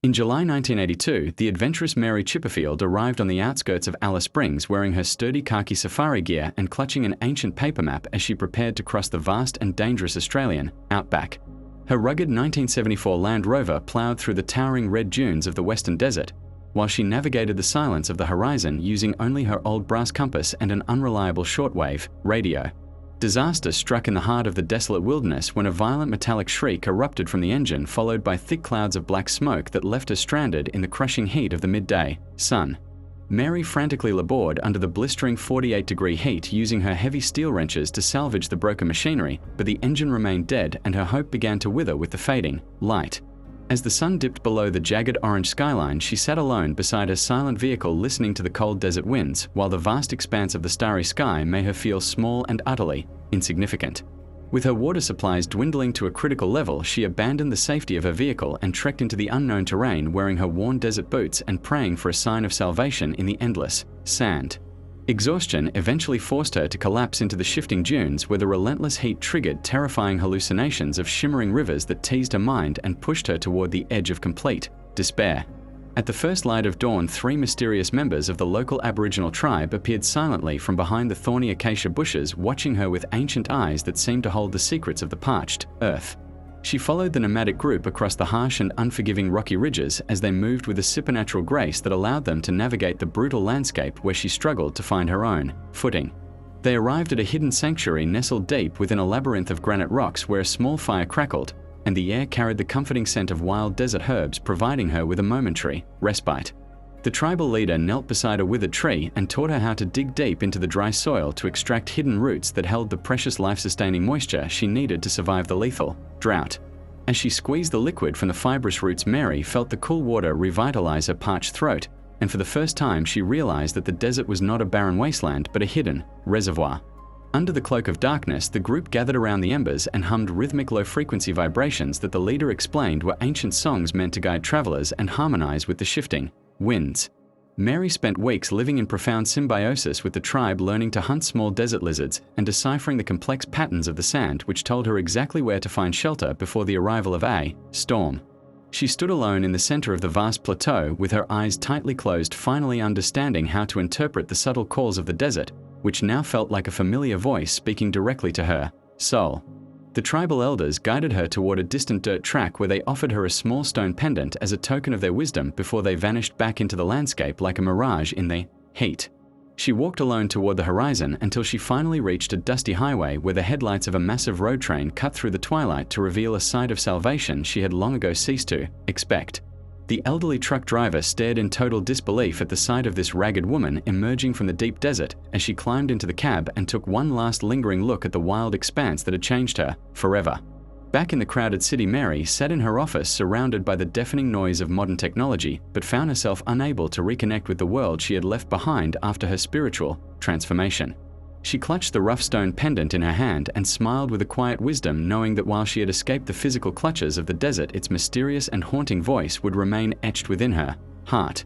In July 1982, the adventurous Mary Chipperfield arrived on the outskirts of Alice Springs wearing her sturdy khaki safari gear and clutching an ancient paper map as she prepared to cross the vast and dangerous Australian Outback. Her rugged 1974 Land Rover ploughed through the towering red dunes of the Western Desert, while she navigated the silence of the horizon using only her old brass compass and an unreliable shortwave radio. Disaster struck in the heart of the desolate wilderness when a violent metallic shriek erupted from the engine, followed by thick clouds of black smoke that left her stranded in the crushing heat of the midday sun. Mary frantically labored under the blistering 48-degree heat, using her heavy steel wrenches to salvage the broken machinery, but the engine remained dead and her hope began to wither with the fading light. As the sun dipped below the jagged orange skyline, she sat alone beside her silent vehicle, listening to the cold desert winds, while the vast expanse of the starry sky made her feel small and utterly insignificant. With her water supplies dwindling to a critical level, she abandoned the safety of her vehicle and trekked into the unknown terrain, wearing her worn desert boots and praying for a sign of salvation in the endless sand. Exhaustion eventually forced her to collapse into the shifting dunes, where the relentless heat triggered terrifying hallucinations of shimmering rivers that teased her mind and pushed her toward the edge of complete despair. At the first light of dawn, 3 mysterious members of the local Aboriginal tribe appeared silently from behind the thorny acacia bushes, watching her with ancient eyes that seemed to hold the secrets of the parched earth. She followed the nomadic group across the harsh and unforgiving rocky ridges as they moved with a supernatural grace that allowed them to navigate the brutal landscape where she struggled to find her own footing. They arrived at a hidden sanctuary nestled deep within a labyrinth of granite rocks where a small fire crackled, and the air carried the comforting scent of wild desert herbs, providing her with a momentary respite. The tribal leader knelt beside a withered tree and taught her how to dig deep into the dry soil to extract hidden roots that held the precious life-sustaining moisture she needed to survive the lethal drought. As she squeezed the liquid from the fibrous roots, Mary felt the cool water revitalize her parched throat, and for the first time she realized that the desert was not a barren wasteland but a hidden reservoir. Under the cloak of darkness, the group gathered around the embers and hummed rhythmic low-frequency vibrations that the leader explained were ancient songs meant to guide travelers and harmonize with the shifting winds. Mary spent weeks living in profound symbiosis with the tribe, learning to hunt small desert lizards and deciphering the complex patterns of the sand, which told her exactly where to find shelter before the arrival of a storm. She stood alone in the center of the vast plateau, with her eyes tightly closed, finally understanding how to interpret the subtle calls of the desert, which now felt like a familiar voice speaking directly to her soul. The tribal elders guided her toward a distant dirt track where they offered her a small stone pendant as a token of their wisdom before they vanished back into the landscape like a mirage in the heat. She walked alone toward the horizon until she finally reached a dusty highway where the headlights of a massive road train cut through the twilight to reveal a sight of salvation she had long ago ceased to expect. The elderly truck driver stared in total disbelief at the sight of this ragged woman emerging from the deep desert as she climbed into the cab and took one last lingering look at the wild expanse that had changed her forever. Back in the crowded city, Mary sat in her office surrounded by the deafening noise of modern technology, but found herself unable to reconnect with the world she had left behind after her spiritual transformation. She clutched the rough stone pendant in her hand and smiled with a quiet wisdom, knowing that while she had escaped the physical clutches of the desert, its mysterious and haunting voice would remain etched within her heart.